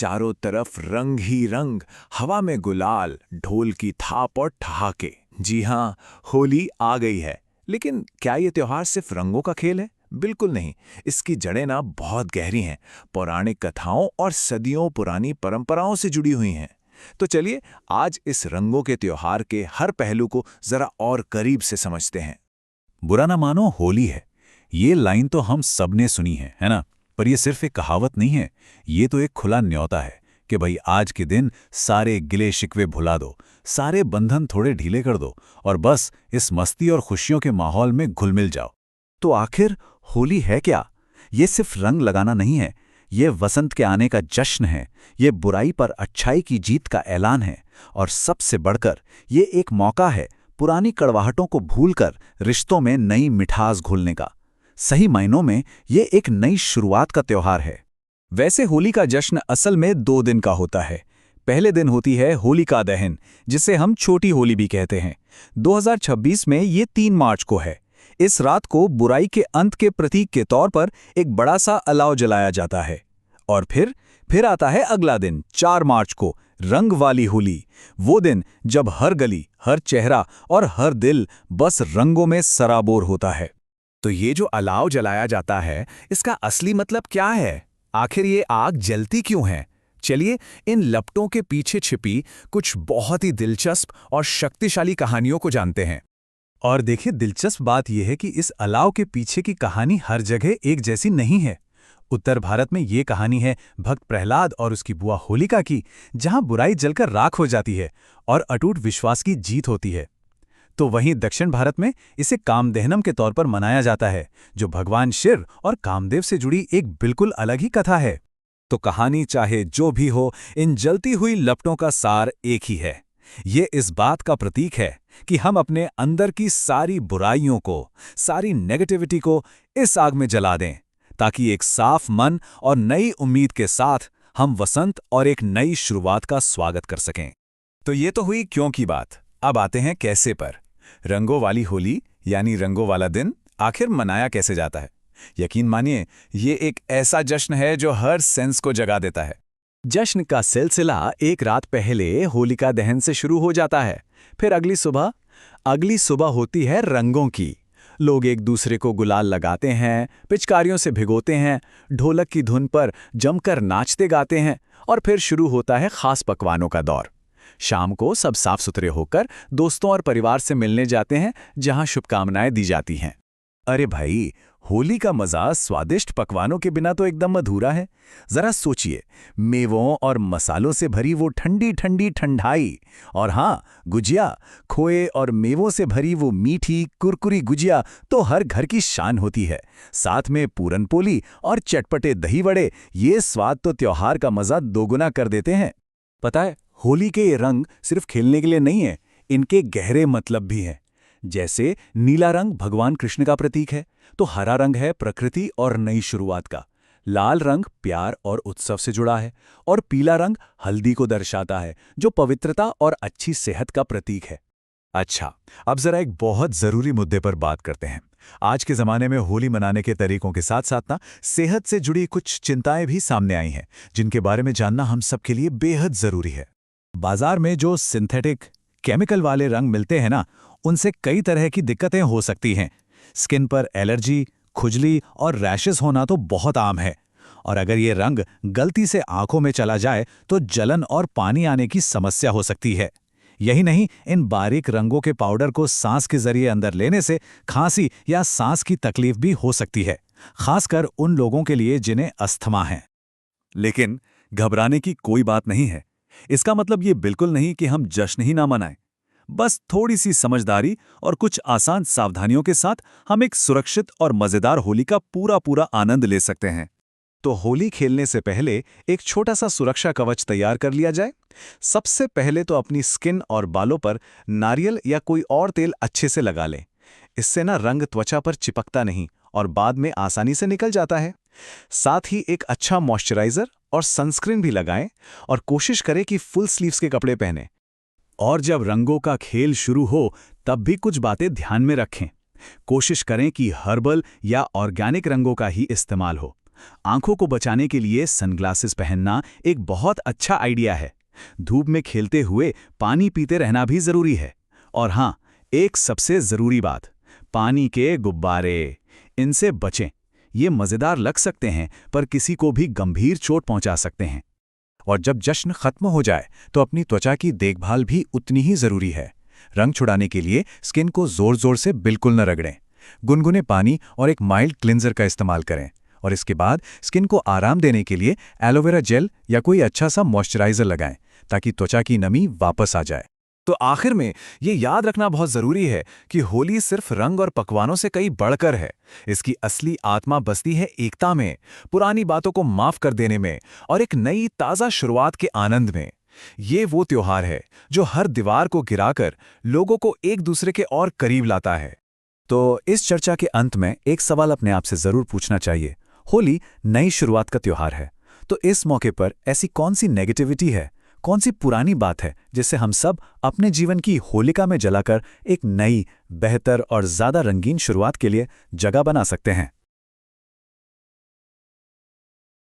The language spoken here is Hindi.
चारों तरफ रंग ही रंग, हवा में गुलाल, ढोल की थाप और ठहाके। जी हाँ, होली आ गई है। लेकिन क्या ये त्योहार सिर्फ रंगों का खेल है? बिल्कुल नहीं। इसकी जड़ें ना बहुत गहरी हैं, पौराणिक कथाओं और सदियों पुरानी परंपराओं से जुड़ी हुई हैं। तो चलिए आज इस रंगों के त्योहार के हर पहलू को जरा और करीब से समझते हैं। बुरा ना मानो, होली है। ये लाइन तो हम सब ने सुनी है ना? पर ये सिर्फ एक कहावत नहीं है, ये तो एक खुला न्योता है कि भाई आज के दिन सारे गिले शिकवे भुला दो, सारे बंधन थोड़े ढीले कर दो और बस इस मस्ती और खुशियों के माहौल में घुल मिल जाओ। तो आखिर होली है क्या? ये सिर्फ रंग लगाना नहीं है, ये वसंत के आने का जश्न है, ये बुराई पर अच्छाई की जीत का ऐलान है और सबसे बढ़कर ये एक मौका है पुरानी कड़वाहटों को भूलकर रिश्तों में नई मिठास घोलने का। सही मायनों में ये एक नई शुरुआत का त्योहार है। वैसे होली का जश्न असल में 2 दिन का होता है। पहले दिन होती है होलिका दहन, जिसे हम छोटी होली भी कहते हैं। 2026 में ये 3 मार्च को है। इस रात को बुराई के अंत के प्रतीक के तौर पर एक बड़ा सा अलाव जलाया जाता है। और फिर आता है अगला दिन 4 मार्च को, रंग वाली होली। वो दिन जब हर गली, हर चेहरा और हर दिल बस रंगों में सराबोर होता है। तो ये जो अलाव जलाया जाता है, इसका असली मतलब क्या है? आखिर ये आग जलती क्यों है? चलिए इन लपटों के पीछे छिपी कुछ बहुत ही दिलचस्प और शक्तिशाली कहानियों को जानते हैं। और देखिए, दिलचस्प बात यह है कि इस अलाव के पीछे की कहानी हर जगह एक जैसी नहीं है। उत्तर भारत में ये कहानी है भक्त प्रहलाद और उसकी बुआ होलिका की, जहां बुराई जलकर राख हो जाती है और अटूट विश्वास की जीत होती है। तो वहीं दक्षिण भारत में इसे कामदहनम के तौर पर मनाया जाता है, जो भगवान शिव और कामदेव से जुड़ी एक बिल्कुल अलग ही कथा है। तो कहानी चाहे जो भी हो, इन जलती हुई लपटों का सार एक ही है। ये इस बात का प्रतीक है कि हम अपने अंदर की सारी बुराइयों को, सारी नेगेटिविटी को इस आग में जला दें, ताकि एक साफ मन और नई उम्मीद के साथ हम वसंत और एक नई शुरुआत का स्वागत कर सकें। तो ये तो हुई क्यों की बात। अब आते हैं कैसे पर। रंगों वाली होली यानी रंगों वाला दिन आखिर मनाया कैसे जाता है? यकीन मानिए, ये एक ऐसा जश्न है जो हर सेंस को जगा देता है। जश्न का सिलसिला एक रात पहले होलिका दहन से शुरू हो जाता है। फिर अगली सुबह होती है रंगों की। लोग एक दूसरे को गुलाल लगाते हैं, पिचकारियों से भिगोते हैं, ढोलक की धुन पर जमकर नाचते गाते हैं और फिर शुरू होता है खास पकवानों का दौर। शाम को सब साफ सुथरे होकर दोस्तों और परिवार से मिलने जाते हैं, जहां शुभकामनाएं दी जाती हैं। अरे भाई, होली का मजा स्वादिष्ट पकवानों के बिना तो एकदम अधूरा है। जरा सोचिए, मेवों और मसालों से भरी वो ठंडी ठंडी ठंडाई, और हाँ, गुजिया, खोए और मेवों से भरी वो मीठी कुरकुरी गुजिया तो हर घर की शान होती है। साथ में पूरन पोली और चटपटे दही वड़े, ये स्वाद तो त्योहार का मजा दोगुना कर देते हैं। पता है, होली के ये रंग सिर्फ खेलने के लिए नहीं है, इनके गहरे मतलब भी हैं। जैसे नीला रंग भगवान कृष्ण का प्रतीक है, तो हरा रंग है प्रकृति और नई शुरुआत का, लाल रंग प्यार और उत्सव से जुड़ा है, और पीला रंग हल्दी को दर्शाता है, जो पवित्रता और अच्छी सेहत का प्रतीक है। अच्छा, अब जरा एक बहुत जरूरी मुद्दे पर बात करते हैं। आज के जमाने में होली मनाने के तरीकों के साथ साथ सेहत से जुड़ी कुछ चिंताएं भी सामने आई हैं, जिनके बारे में जानना हम सबके लिए बेहद जरूरी है। बाजार में जो सिंथेटिक केमिकल वाले रंग मिलते हैं ना, उनसे कई तरह की दिक्कतें हो सकती हैं। स्किन पर एलर्जी, खुजली और रैशेस होना तो बहुत आम है। और अगर ये रंग गलती से आंखों में चला जाए तो जलन और पानी आने की समस्या हो सकती है। यही नहीं, इन बारीक रंगों के पाउडर को सांस के जरिए अंदर लेने से खांसी या सांस की तकलीफ भी हो सकती है, खासकर उन लोगों के लिए जिन्हें अस्थमा है। लेकिन घबराने की कोई बात नहीं है। इसका मतलब ये बिल्कुल नहीं कि हम जश्न ही ना मनाएं। बस थोड़ी सी समझदारी और कुछ आसान सावधानियों के साथ हम एक सुरक्षित और मजेदार होली का पूरा आनंद ले सकते हैं। तो होली खेलने से पहले एक छोटा सा सुरक्षा कवच तैयार कर लिया जाए। सबसे पहले तो अपनी स्किन और बालों पर नारियल या कोई और तेल अच्छे से लगा लें। इससे ना रंग त्वचा पर चिपकता नहीं और बाद में आसानी से निकल जाता है। साथ ही एक अच्छा मॉइस्चराइजर और सनस्क्रीन भी लगाएं और कोशिश करें कि फुल स्लीव्स के कपड़े पहनें। और जब रंगों का खेल शुरू हो तब भी कुछ बातें ध्यान में रखें। कोशिश करें कि हर्बल या ऑर्गेनिक रंगों का ही इस्तेमाल हो। आंखों को बचाने के लिए सनग्लासेस पहनना एक बहुत अच्छा आइडिया है। धूप में खेलते हुए पानी पीते रहना भी जरूरी है। और हाँ, एक सबसे जरूरी बात, पानी के गुब्बारे, इनसे बचें। ये मजेदार लग सकते हैं पर किसी को भी गंभीर चोट पहुंचा सकते हैं। और जब जश्न खत्म हो जाए तो अपनी त्वचा की देखभाल भी उतनी ही जरूरी है। रंग छुड़ाने के लिए स्किन को जोर जोर से बिल्कुल न रगड़ें। गुनगुने पानी और एक माइल्ड क्लिंजर का इस्तेमाल करें, और इसके बाद स्किन को आराम देने के लिए एलोवेरा जेल या कोई अच्छा सा मॉइस्चराइजर लगाएं ताकि त्वचा की नमी वापस आ जाए। तो आखिर में ये याद रखना बहुत जरूरी है कि होली सिर्फ रंग और पकवानों से कहीं बढ़कर है। इसकी असली आत्मा बसती है एकता में, पुरानी बातों को माफ कर देने में और एक नई ताज़ा शुरुआत के आनंद में। ये वो त्योहार है जो हर दीवार को गिराकर लोगों को एक दूसरे के और करीब लाता है। तो इस चर्चा के अंत में एक सवाल अपने आप से जरूर पूछना चाहिए। होली नई शुरुआत का त्योहार है, तो इस मौके पर ऐसी कौन सी नेगेटिविटी है, कौन सी पुरानी बात है जिससे हम सब अपने जीवन की होलिका में जलाकर एक नई, बेहतर और ज्यादा रंगीन शुरुआत के लिए जगह बना सकते हैं?